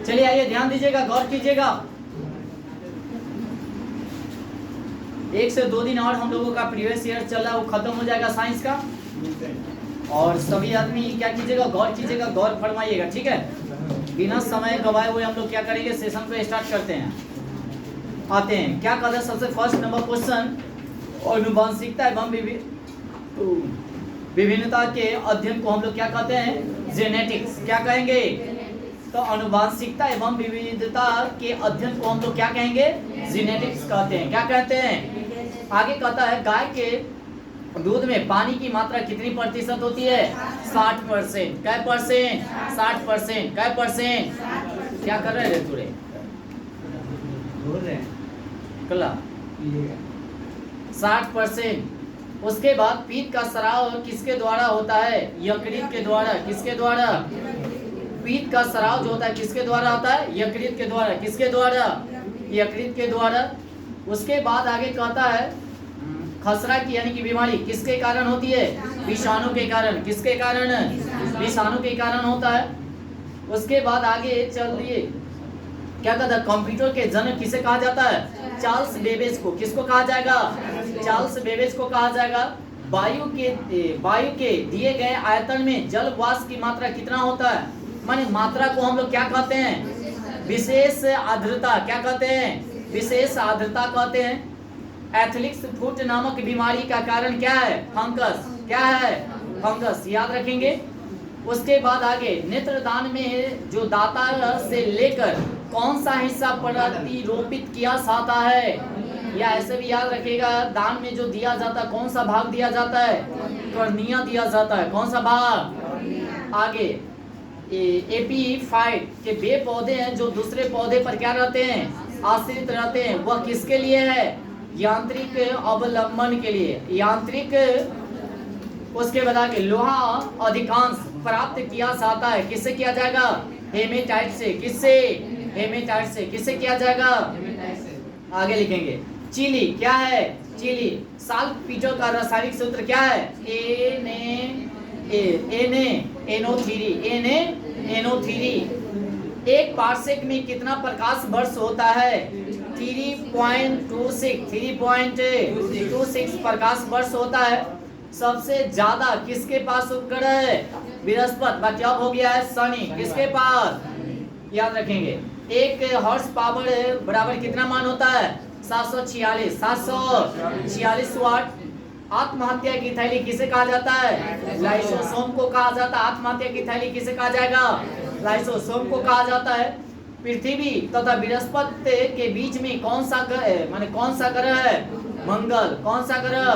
चलिए आइए ध्यान दीजिएगा, गौर कीजिएगा। 1 से 2 दिन और हम लोगों का प्रीवियस ईयर चल रहा है, वो खत्म हो जाएगा साइंस का। और सभी आदमी क्या कीजिएगा, गौर कीजिएगा, गौर फरमाइएगा, ठीक है। बिना समय गवाए हुए हम लोग क्या करेंगे, सेशन को स्टार्ट करते हैं, आते हैं। क्या कहते हैं, सबसे फर्स्ट नंबर क्वेश्चन, आनुवंशिकता एवं विभिन्नता के अध्ययन को हम लोग क्या कहते हैं, जेनेटिक्स। क्या कहेंगे, तो आनुवंशिकता एवं विविधता के अध्ययन को हम लोग क्या कहेंगे, जेनेटिक्स कहते हैं। क्या कहते हैं, आगे कहता है गाय के दूध में पानी की मात्रा कितनी प्रतिशत होती है, 60%। क्या परसेंट, 60%। क्या परसेंट, क्या कर रहे हैं तुरे कला, 60%। उसके बाद पीत का स्राव किसके द्वारा होता है, यकृत के द्वारा। किसके द्वारा, पीत का स्राव जो होता है किसके द्वारा होता है, यकृत के द्वारा। किसके द्वारा, यकृत के द्वारा। उसके बाद आगे कहता है खसरा की यानी कि बीमारी किसके कारण होती है, विषाणु के कारण। किसके कारण, विषाणु के कारण होता है। उसके बाद आगे चलिए क्या कहता है, कंप्यूटर के जनक किसे कहा जाता है, चार्ल्स बेबेज को। किसको कहा जाएगा, चार्ल्स बेबेज को कहा जाएगा। वायु के दिए गए आयतन में जल वाष्प की मात्रा कितना होता है, माने मात्रा को हम लोग क्या कहते हैं, विशेष आर्द्रता। क्या कहते हैं, विशेष आर्द्रता कहते हैं। एथलिक्स फुट नामक बीमारी का कारण क्या है, फंगस। क्या है, फंगस, याद रखेंगे। उसके बाद आगे नेत्रदान में जो दाता से लेकर कौन सा हिस्सा प्रतिरोपित किया जाता है, या ऐसे भी याद रखिएगा, दान में जो दिया जाता है कौन सा भाग दिया जाता है, कर्निया दिया जाता है। कौन सा भाग, आगे एपीफाइट के वे पौधे हैं जो दूसरे पौधे पर क्या रहते हैं, आश्रित रहते हैं, वह किसके लिए है, यांत्रिक अवलंबन के लिए, यांत्रिक। उसके बाद आगे लोहा अधिकांश प्राप्त किया जाता है, किससे किया जाएगा, हेमेटाइट से। किससे, हेमेटाइट से। किससे किया जाएगा, आगे लिखेंगे। चीली क्या है, चीली साल्टपीटर का रासायनिक सूत्र क्या है, NaNO3। एक पार्सेक में कितना प्रकाश वर्ष होता है, 3.26 प्रकाश वर्ष होता है। सबसे ज्यादा किसके पास उपग्रह है, बृहस्पति। बाकी अब हो गया है शनि, किसके पास, याद रखेंगे। एक हॉर्स पावर बराबर कितना मान होता है, 746 वाट। आत्महत्या की थैली किसे कहा जाता है, लाइसोसोम को कहा जाता है। आत्महत्या की थैली किसे कहा जाएगा, लाइसोसोम को कहा जाता है। पृथ्वी तथा बृहस्पति के बीच में कौन सा ग्रह, माने कौन सा ग्रह है, मंगल। कौन सा ग्रह,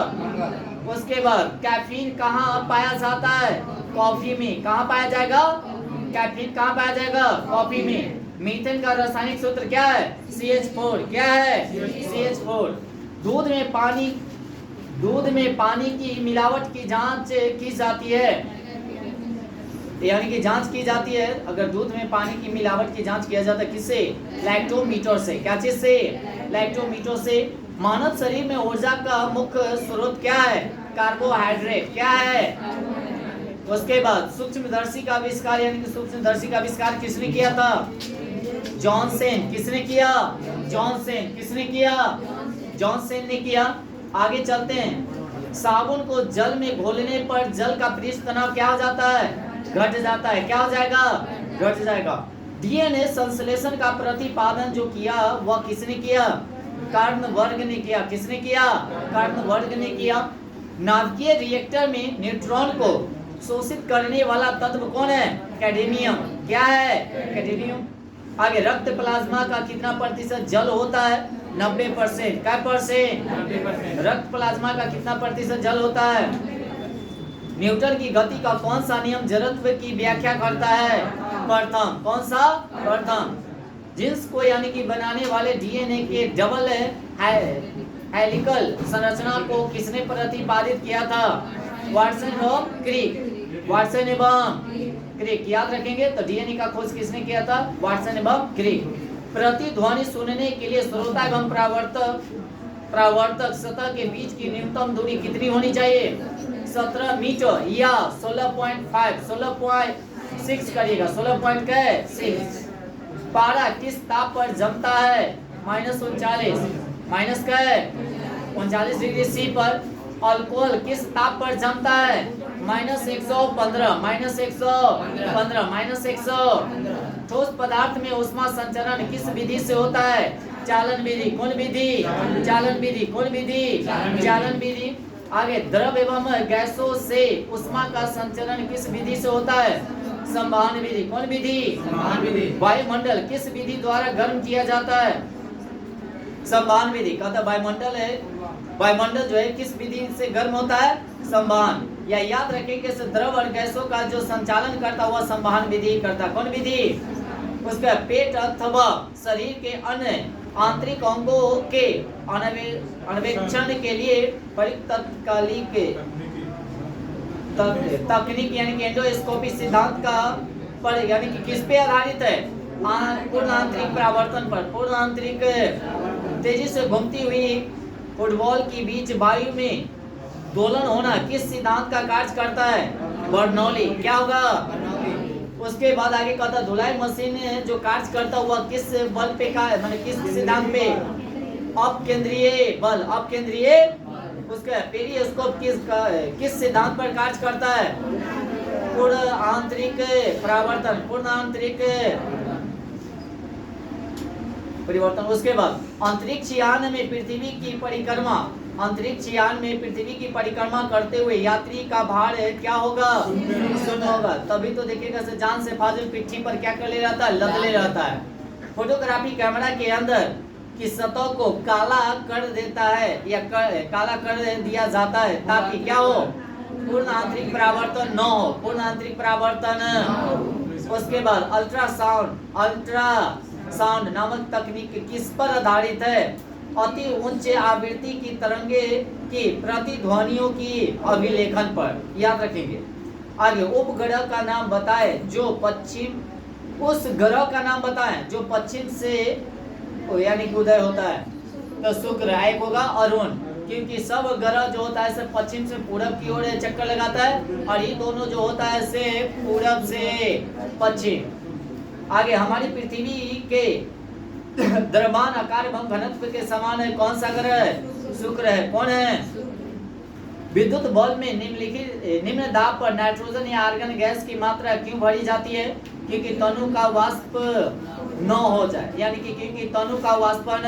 उसके बाद कैफीन कहाँ पाया जाता है, कॉफी में। कहाँ पाया जाएगा, कैफीन कहाँ पाया जाएगा, कॉफी में। मीथेन का रासायनिक सूत्र क्या है, CH4। क्या है, CH4। दूध में पानी की मिलावट की जांच की जाती है, यानी कि जांच की जाती है। अगर दूध में पानी की मिलावट की जांच किया जाता है किससे, लैक्टोमीटर से। क्या चीज से, लैक्टोमीटर से। मानव शरीर में ऊर्जा का मुख्य स्रोत क्या है, कार्बोहाइड्रेट। क्या है, उसके बाद सूक्ष्मदर्शी का आविष्कार, यानी कि सूक्ष्मदर्शी का आविष्कार किसने किया था, जॉनसन। किसने किया, जॉनसन। किसने किया, जॉनसन ने किया। आगे चलते हैं। साबुन को जल में घोलने पर जल का पृष्ठ तनाव क्या हो जाता है, घट जाता है। क्या हो जाएगा, घट जाएगा। डीएनए संश्लेषण का प्रतिपादन जो किया वह किसने किया, कार्नबर्ग ने किया। किसने किया, कार्नबर्ग ने किया। नाभिकीय रिएक्टर में न्यूट्रॉन को शोषित करने वाला तत्व कौन है, कैडमियम। क्या है, कैडमियम। आगे रक्त प्लाज्मा का कितना प्रतिशत जल होता है, 90%। क्या परसेंट, 90%। रक्त प्लाज्मा का कितना प्रतिशत जल होता है। न्यूटन की गति का कौन सा नियम जड़त्व की व्याख्या करता है, प्रथम। कौन सा, प्रथम। जींस को यानी कि बनाने वाले डीएनए के डबल हेलिकल संरचना को किसने प्रतिपादित किया था, वाटसन एवं क्रिक। वाटसन एवं क्रिक, याद रखेंगे। तो डीएनए का खोज किसने किया था, वाटसन एवं क्रिक। प्रतिध्वनि सुनने के लिए श्रोता एवं परावर्तक सतह के बीच की न्यूनतम दूरी कितनी होनी चाहिए, 17 मीटर या 16.5, 16.6 करिएगा, 16.6। पारा किस ताप पर जमता है? -39। माइनस का है 39 डिग्री सी पर। अल्कोहल किस ताप पर जमता है? -115। -100। ठोस पदार्थ में ऊष्मा संचरण किस विधि से होता है? चालन विधि। कौन विधि? चालन विधि। कौन विधि? चालन विधि। आगे, द्रव एवं गैसों से ऊष्मा का संचरण किस विधि से होता है? संवहन विधि। कौन विधि? वायुमंडल किस विधि द्वारा गर्म किया जाता है? संवहन विधि। कहता वायुमंडल है, वायुमंडल जो है किस विधि से गर्म होता है? संवहन। या याद रखें कि द्रव और गैसों का जो संचालन करता हुआ संवहन विधि करता। कौन विधि? उसका पेट अथवा शरीर के अन्य आंतरिक अंगों के अन्वेक्षण के लिए प्रयुक्त तकनीक यानी कि एंडोस्कोपी सिद्धांत का पर यानी कि किस पे आधारित है? पूर्ण आंतरिक परावर्तन पर। पूर्ण आंतरिक तेजी से घूमती हुई फुटबॉल की बीच वायु में दोलन होना किस सिद्धांत का कार्य करता है? बर्नौली। क्या होगा? उसके बाद आगे कहता धुलाई मशीन जो कार्य करता हुआ किस बल पे का माने किस सिद्धांत पे? अपकेंद्रीय बल। अपकेंद्रीय। उसका पेरिस्कोप किस सिद्धांत पर कार्य करता है? पूर्ण आंतरिक परावर्तन। पूर्ण आंतरिक परिवर्तन। उसके बाद अंतरिक्ष यान में पृथ्वी की परिक्रमा करते हुए यात्री का भार क्या होगा? शून्य होगा। तभी तो देखिएगा जान से फाजिल पिट्ठी पर क्या कर ले रहता है? लद ले रहता है। फोटोग्राफी कैमरा के अंदर की सतह को काला कर देता है या काला कर दिया जाता है ताकि क्या हो? पूर्ण आंतरिक परावर्तन न हो। पूर्ण आंतरिक परावर्तन। उसके बाद अल्ट्रासाउंड नामक तकनीक किस पर आधारित है? अति उच्च आवृत्ति की तरंगे की प्रतिध्वनियों की अभिलेखन पर। याद रखेंगे। आगे, उपग्रह का नाम बताए जो पश्चिम उस ग्रह का नाम बताएं जो पश्चिम से यानी कि उदय होता है। तो शुक्र। एक होगा अरुण, क्योंकि सब ग्रह जो होता है से पश्चिम से पूरब की ओर चक्कर लगाता है और ये दोनों जो होता है से पूरब से पश्चिम। आगे, हमारी पृथ्वी के द्रव्यमान आकार एवं घनत्व के समान है कौन सा ग्रह है? शुक्र है। कौन है? विद्युत बल्ब में निम्न दाब पर नाइट्रोजन या आर्गन गैस की मात्रा क्यों बढ़ी जाती है? क्योंकि तनु का वाष्प न हो जाए, यानी कि क्योंकि तनु का वाष्पन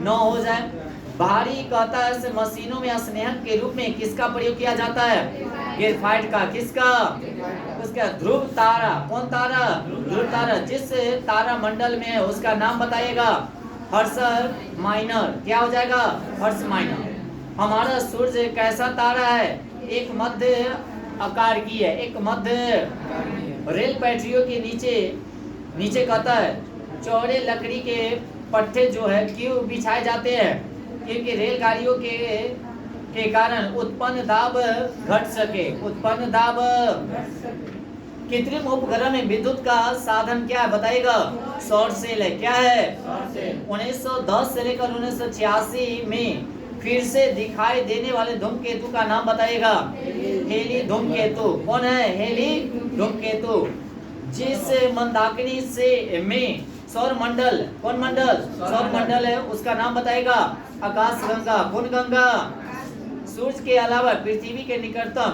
न हो जाए। भारी कहता है मशीनों में स्नेहक के रूप में किसका प्रयोग किया जाता है? ग्रेफाइट का। किसका? उसका ध्रुव तारा। कौन तारा? ध्रुव तारा। जिस तारा मंडल में है उसका नाम बताइएगा। हर्ष माइनर। क्या हो जाएगा? हर्ष माइनर। हमारा सूर्य कैसा तारा है? एक मध्य आकार की है। एक मध्य। रेल पटरियों के नीचे कहता है चौड़े लकड़ी के पट्टे जो है क्यों बिछाए जाते हैं? क्योंकि रेलगाड़ियों के कारण उत्पन्न दाब घट सके। उत्पन्न दाब। कृत्रिम उपग्रह में विद्युत का साधन क्या है बताइएगा? सौर सेल है। क्या है? 1910 से लेकर 1986 में फिर से दिखाई देने वाले धूमकेतु का नाम बताइएगा। हेली धूमकेतु। कौन है? हेली धूमकेतु। जिस मंदाकिनी से में सौर मंडल। कौन मंडल? सौर मंडल है, उसका नाम बताएगा। आकाश गंगा। कौन गंगा? सूर्य के अलावा पृथ्वी के निकटतम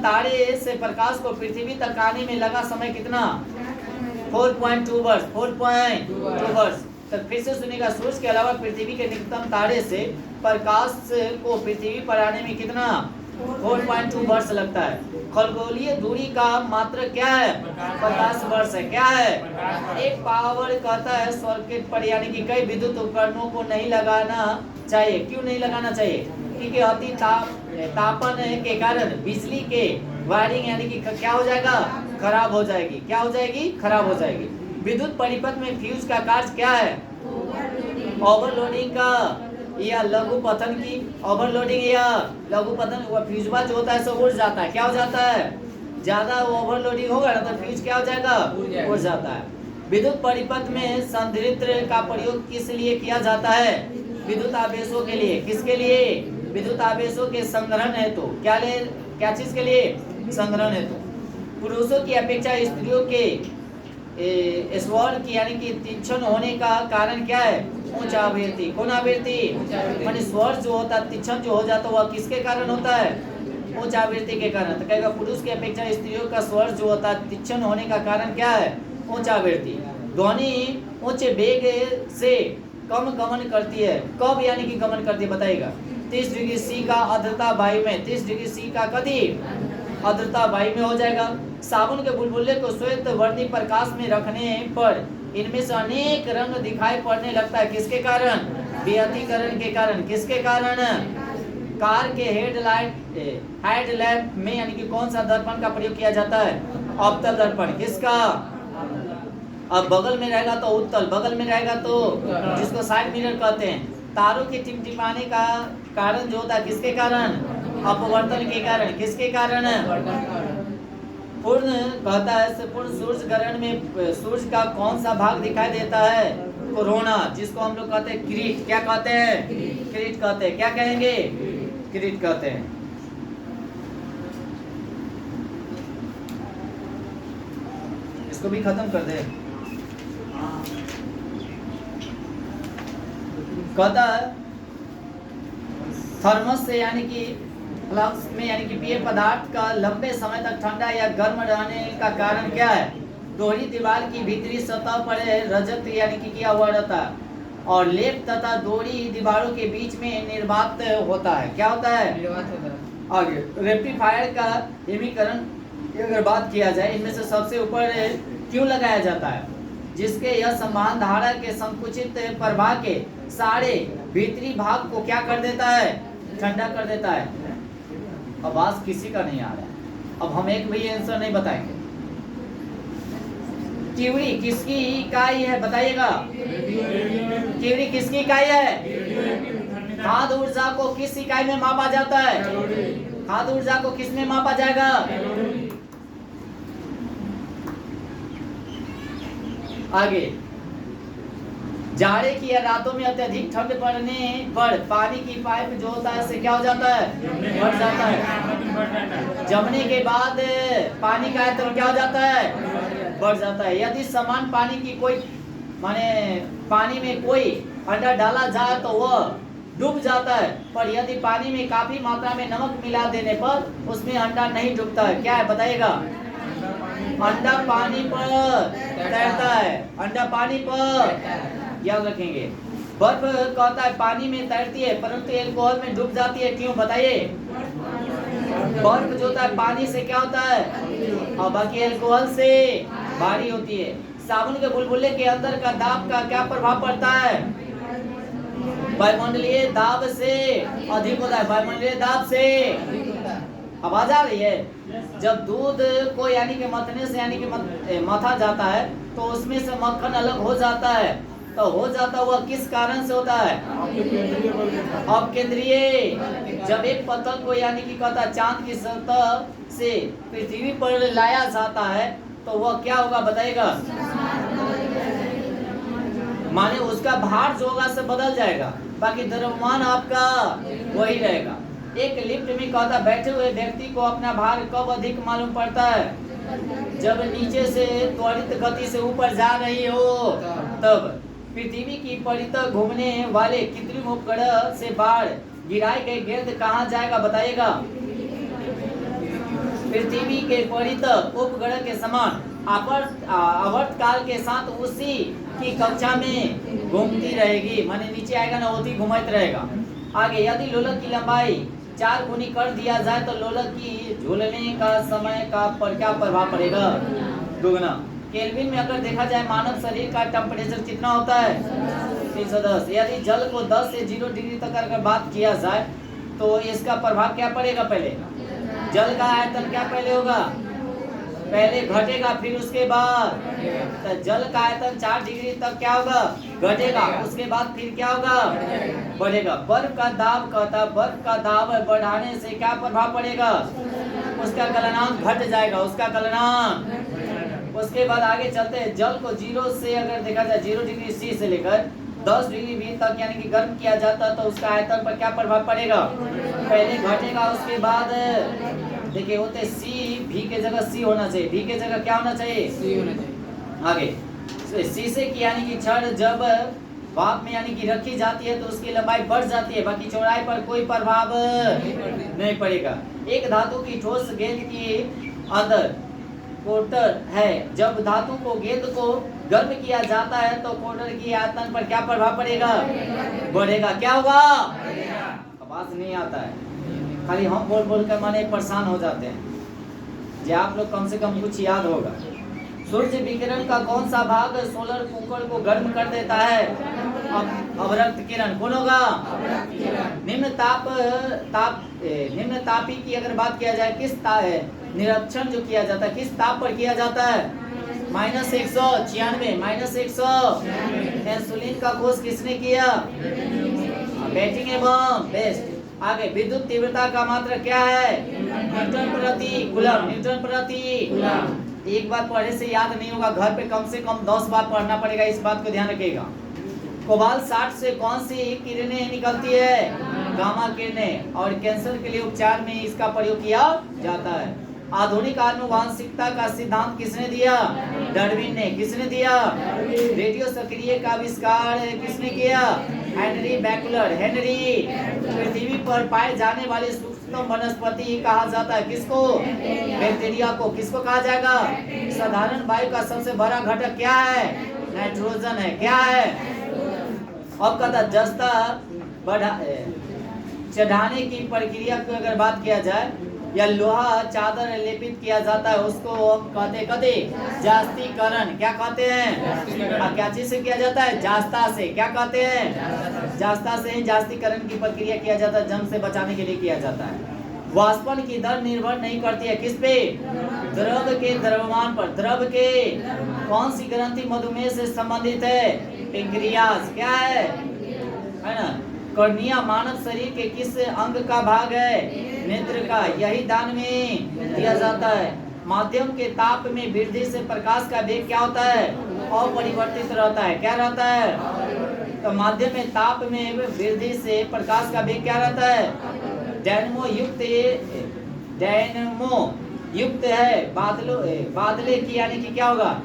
तारे से प्रकाश को पृथ्वी तक आने में लगा समय कितना? 4.2 वर्ष। 4.2 वर्ष। तो फिर से सुनिएगा, सूर्य के अलावा पृथ्वी के निकटतम तारे से प्रकाश को पृथ्वी पर आने में कितना? 4.2 वर्ष लगता है। खगोलीय दूरी का मात्रक क्या है? 50 वर्ष है। क्या है? एक पावर कहता है सर्किट पर यानी कि कई विद्युत उपकरणों को नहीं लगाना चाहिए। क्यों नहीं लगाना चाहिए? क्योंकि अति तापन के कारण बिजली के वायरिंग यानी कि क्या हो जाएगा? खराब हो जाएगी। क्या हो जाएगी? खराब हो जाएगी। विद्युत परिपथ में फ्यूज का कार्य क्या है? ओवरलोडिंग का या लघु पतन की। ओवरलोडिंग या लघु पतन। फ्यूजबा जो होता है सब उड़ जाता है। क्या हो जाता है? ज्यादा ओवरलोडिंग होगा ना तो फ्यूज क्या हो जाएगा? उड़ जाता है। विद्युत परिपथ में संधारित्र का प्रयोग किस लिए किया जाता है? विद्युत आवेशों के लिए। किसके लिए? विद्युत आवेशों के संग्रहण हेतु। क्या चीज के लिए? संग्रहण हेतु। पुरुषों की अपेक्षा स्त्रियों के स्वर की यानी कि तीक्ष्ण होने का कारण क्या है? उच्च आवृत्ति। कौन आवृत्ति? माने स्वर जो होता है तीक्ष्ण जो हो जाता है वह किसके कारण होता है? उच्च आवृत्ति के कारण। तो कहेगा पुरुष की अपेक्षा स्त्रियों का स्वर जो होता है तीक्ष्ण होने का कारण क्या है? उच्च आवृत्ति। ध्वनि उच्च वेग से कम गमन करती है। कब यानी कि गमन करती है बताइएगा? 30 डिग्री सी का आर्द्रता वायु में, 30 डिग्री सी का कति आर्द्रता वायु में हो जाएगा। साबुन के बुलबुले को श्वेत वर्णी प्रकाश में रखने पर इनमें से अनेक रंग दिखाई पड़ने लगता है। किसके कारण? विद्युतीकरण के कारण। किसके कारण? कार के हेडलैम्प में यानी कि कौन सा दर्पण का प्रयोग किया जाता है? अवतल दर्पण। किसका? अब बगल में रहेगा तो उत्तल, बगल में रहेगा तो जिसको साइड मिरर कहते हैं। तारों के टिमटिमाने का कारण जो होता है किसके कारण? अपवर्तन के कारण। किसके कारण? पूर्ण कहता है पूर्ण सूर्य ग्रहण में सूर्य का कौन सा भाग दिखाई देता है? कोरोना, जिसको हम लोग कहते हैं किरीट। क्या कहते हैं? किरीट कहते हैं। क्या कहेंगे? किरीट कहते हैं। इसको भी खत्म कर दे। कहता है थर्मस से यानी कि फ्लास्क में यानी कि पेय पदार्थ का लंबे समय तक ठंडा या गर्म रहने का कारण क्या है? दोहरी दीवार की भीतरी सतह पर रजत यानी कि किया हुआ रहता है और लेप तथा दोहरी दीवारों के बीच में निर्वात होता है। क्या होता है? आगे रेक्टिफायर का हिमीकरण अगर बात किया जाए इनमें से सबसे ऊपर क्यों लगाया जाता है? जिसके यह समान धारा के संकुचित प्रवाह के सारे भीतरी भाग को क्या कर देता है? ठंडा कर देता है। आवाज किसी का नहीं आ रहा है। अब हम एक भी आंसर नहीं बताएंगे। क्यूरी किसकी इकाई है बताइएगा? क्यूरी किसकी इकाई है? खाद्य ऊर्जा को किस इकाई में मापा जाता है? खाद्य ऊर्जा को किस में मापा जाएगा? आगे जाड़े की रातों में अत्यधिक ठंड पड़ने पर पानी की पाइप जो होता है से क्या हो जाता है? बढ़ जाता है। जमने के बाद पानी का आयतन क्या हो जाता है? बढ़ जाता है। यदि समान पानी की कोई माने पानी में कोई अंडा डाला जाए तो वह डूब जाता है, पर यदि पानी में काफी मात्रा में नमक मिला देने पर उसमें अंडा नहीं डूबता है। क्या है बताइएगा? अंडा पानी पर तैरता है। अंडा पानी पर, याद रखेंगे। बर्फ कहता है पानी में तैरती है परंतु एल्कोहल में डूब जाती है। क्यों बताइए? बर्फ जो होता है पानी से क्या होता है और बाकी एल्कोहल से भारी होती है। साबुन के बुलबुले के अंदर का दाब का क्या प्रभाव पड़ता है? वायुमंडलीय दाब से अधिक होता है। वायुमंडलीय दाब से आवाज आ रही है? जब दूध को यानी कि मथने से यानी कि मथा जाता है तो उसमें से मक्खन अलग हो जाता है। तो हो जाता हुआ किस कारण से होता है? अपकेंद्रीय। जब एक पत्थर को यानी कि कहता है चांद की सतह से पृथ्वी पर लाया जाता है तो वह क्या होगा बताइएगा? माने उसका भार जो होगा से बदल जाएगा, बाकी द्रव्यमान आपका वही रहेगा। एक लिफ्ट में कहता बैठे हुए व्यक्ति को अपना भार कब अधिक मालूम पड़ता है? जब नीचे से त्वरित गति से ऊपर जा रही हो तब। पृथ्वी की परितः घूमने वाले कृत्रिम उपग्रह से बाहर गिराई गई गेंद कहाँ जाएगा बताइएगा? पृथ्वी के परितः उपग्रह के समान आवर्तकाल के साथ उसी की कक्षा में घूमती रहेगी। माने नीचे आएगा ना होती घुमाते रहेगा। आगे यदि लोलक की लंबाई 4 गुनी कर दिया जाए तो लोलक की झूलने का समय का पर क्या प्रभाव पड़ेगा? दुगना। केल्विन में अगर देखा जाए मानव शरीर का टेम्परेचर कितना होता है? 310। यदि जल को 10 से 0 डिग्री तक अगर बात किया जाए तो इसका प्रभाव क्या पड़ेगा? पहले जल का आयतन क्या पहले होगा? पहले घटेगा फिर उसके बाद तो जल का आयतन 4 डिग्री तक क्या होगा? घटेगा। उसके बाद फिर क्या होगा? बढ़ेगा। बर्फ का दाब कहता बर्फ का दाब बढ़ाने से क्या प्रभाव पड़ेगा? उसका गलनांक घट जाएगा। उसका गलनांक। उसके बाद आगे चलते हैं। जल को 0 से अगर देखा जाए 0 डिग्री सी से लेकर 10 डिग्री बी तक यानी कि गर्म किया जाता है तो उसका आयतन पर क्या प्रभाव पड़ेगा? पहले घटेगा उसके बाद देखिए होते सी, भी के जगह सी होना चाहिए, भी के जगह क्या होना चाहिए, सी होना चाहिए। आगे सी से की यानी कि छड़ जब भाप में यानी कि रखी जाती है तो उसकी लंबाई बढ़ जाती है, बाकी चौड़ाई पर कोई प्रभाव नहीं पड़ेगा। एक धातु की ठोस गेंद की अंदर कोटर है, जब धातु को गेंद को गर्म किया जाता है तो कोटर की आयतन पर क्या प्रभाव पड़ेगा, बढ़ेगा। क्या होगा, आवाज नहीं आता है, खाली हम बोल बोल कर माने परेशान हो जाते हैं। जे आप लोग कम से कम कुछ याद होगा। सूर्य विकिरण का कौन सा भाग सोलर कुकर को गर्म कर देता है, अवरक्त किरण। कौन होगा, निम्न तापी की अगर बात किया जाए, किस निरीक्षण जो किया जाता है किस ताप पर किया जाता है, -196, -100। इंसुलिन का खोज किसने किया, बैटिंग एवं बेस्ट। आगे विद्युत तीव्रता का मात्रा क्या है, न्यूटन प्रति कूलम, न्यूटन प्रति कूलम। एक बात पढ़ने से याद नहीं होगा, घर पे कम से कम 10 बार पढ़ना पड़ेगा, इस बात को ध्यान रखिएगा। कोबाल्ट 60 से कौन सी किरणें निकलती है, गामा किरणें, और कैंसर के लिए उपचार में इसका प्रयोग किया जाता है। आधुनिक आनुवांशिकता का सिद्धांत किसने दिया, डार्विन ने। किसने दिया, रेडियो सक्रिय का आविष्कार किसने किया, हेनरी बैकलर। हेनरी। पृथ्वी पर पाए जाने वाले सूक्ष्म वनस्पति कहा जाता है किसको, बैक्टीरिया को। किसको कहा जाएगा, साधारण वायु का सबसे बड़ा घटक क्या है, नाइट्रोजन है। क्या है, अब कहता जस्ता चढ़ाने की प्रक्रिया की अगर बात किया जाए, या लोहा चादर लेपित किया जाता है उसको कहते जास्तीकरण। क्या कहते हैं, क्या चीज से किया जाता है, जास्ता से। क्या कहते हैं, जास्ता से ही जास्तीकरण की प्रक्रिया किया जाता है, जंग से बचाने के लिए किया जाता है। वाष्पन की दर निर्भर नहीं करती है किस पे, द्रव के द्रव्यमान पर। द्रव के कौन सी ग्रंथि मधुमेह से संबंधित है, पेंक्रियास। क्या है ना। कर्निया मानव शरीर के किस अंग का भाग है, नेत्र का। यही दान में दिया जाता है। माध्यम के ताप में वृद्धि से प्रकाश का वेग क्या होता है, अपरिवर्तित रहता है। क्या रहता है, तो माध्यम में ताप में वृद्धि से प्रकाश का वेग क्या रहता है, डायनमो युक्त है। बादले की यानी कि क्या होगा,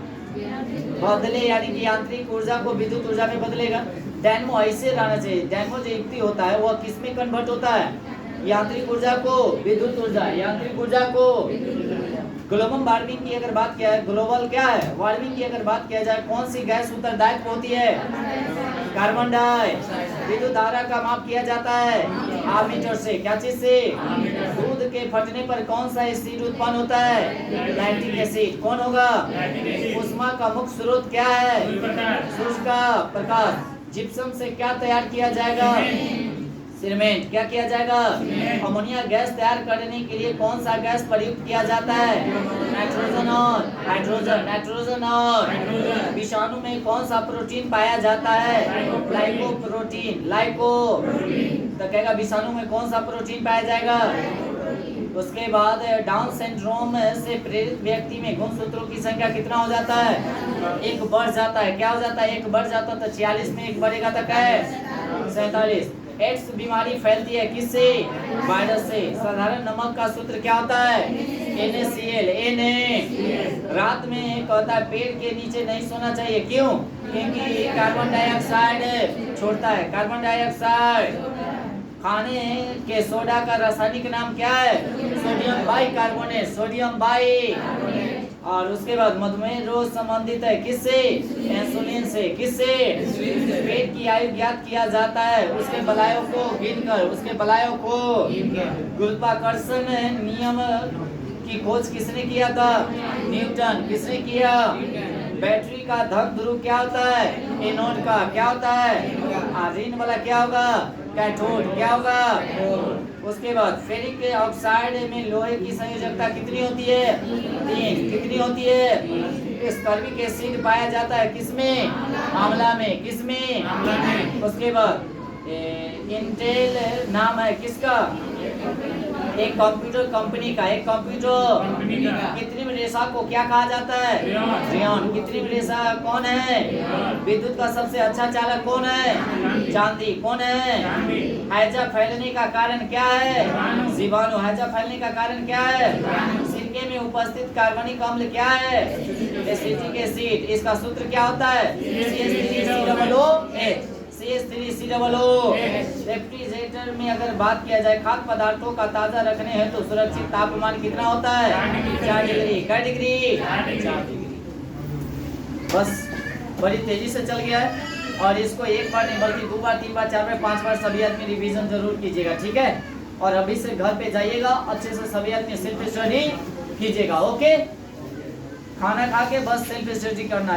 बदले यानी कि यांत्रिक ऊर्जा को विद्युत ऊर्जा में बदलेगा। डायनमो ऐसे रहना चाहिए, डायनमो जो युक्ति होता है वह किस में कन्वर्ट होता है, यांत्रिक ऊर्जा को विद्युत ऊर्जा, यांत्रिक ऊर्जा को। ग्लोबल वार्मिंग की अगर बात किया है, ग्लोबल क्या है, वार्मिंग की अगर बात किया जाए, कौन सी गैस उत्तरदायित्व होती है, कार्बन डाइऑक्साइड। विद्युत धारा का माप किया जाता है आर्मीटर से। क्या चीज से, दूध के फटने पर कौन सा एसिड उत्पन्न होता है, लैक्टिक एसिड। कौन होगा, ऊष्मा का मुख्य स्रोत क्या है, सूर्य का प्रकाश। जिप्सम से क्या तैयार किया जाएगा, सीमेंट। क्या किया जाएगा, अमोनिया गैस तैयार करने के लिए कौन सा गैस प्रयुक्त किया जाता है, नाइट्रोजन और हाइड्रोजन। नाइट्रोजन और विषाणु में कौन सा प्रोटीन पाया जाता है, ग्लाइकोप्रोटीन। लाइको तो कहेगा विषाणु में कौन सा प्रोटीन पाया जाएगा। उसके बाद डाउन सिंड्रोम से प्रेरित व्यक्ति में गुणसूत्रों की संख्या कितना हो जाता है, 1 बढ़ जाता है। क्या हो जाता है, 1 बढ़ जाता है, तो 46 में 1 बढ़ेगा तो क्या है, 47। एड्स बीमारी फैलती है किससे, वायरस से। साधारण नमक का सूत्र क्या होता है, NaCl। रात में कहता है पेड़ के नीचे नहीं सोना चाहिए, क्यों, क्योंकि कार्बन डाइऑक्साइड छोड़ता है, कार्बन डाइऑक्साइड। खाने के सोडा का रासायनिक नाम क्या है, सोडियम बाइकार्बोनेट, सोडियम बाई। और उसके बाद मधुमेह रोग संबंधित है किससे, इंसुलिन से। किससे, पेट की आयु ज्ञात किया जाता है उसके बलायों को गिनकर, उसके बलायों को। गुरुत्वाकर्षण नियम की खोज किसने किया था, न्यूटन। किसने किया, बैटरी का धन ध्रुव क्या होता है, एनोड का क्या होता है, ऋण वाला क्या होगा, कैथोड। क्या होगा, उसके बाद फेरिक ऑक्साइड में लोहे की संयोजकता कितनी होती है, 3। कितनी होती है, स्कर्बिक एसिड पाया जाता है किसमें, आंवला में। किसमें, उसके बाद इंटेल नाम है किसका, एक कंप्यूटर कंपनी का। एक कंप्यूटर कितनी रेशा को क्या कहा जाता है? रेयॉन। कृत्रिम रेशा कौन है? विद्युत का सबसे अच्छा चालक कौन है? चांदी। कौन है? हैजा फैलने का कारण क्या है? जीवाणु। हैजा फैलने का कारण क्या है? सिरके में उपस्थित कार्बनिक अम्ल क्या है? Acetic acid. इसका सूत्र क्या होता है? CH3COOH। CH3COOH। रेफ्रिजरेटर में अगर बात किया जाए खाद्य पदार्थों का ताजा रखने हेतु सुरक्षित तापमान कितना होता है? 4 डिग्री। क्या डिग्री? 4 डिग्री। बस बड़ी तेजी से चल गया है और इसको एक बार नहीं बल्कि 2 बार 3 बार 4 बार 5 बार सभी आदमी रिवीजन जरूर कीजिएगा, ठीक है? और अभी से घर पे जाइएगा, अच्छे से सभी आदमी सेल्फ स्टडी कीजिएगा। ओके, खाना खा के बस सेल्फ स्टडी करना है।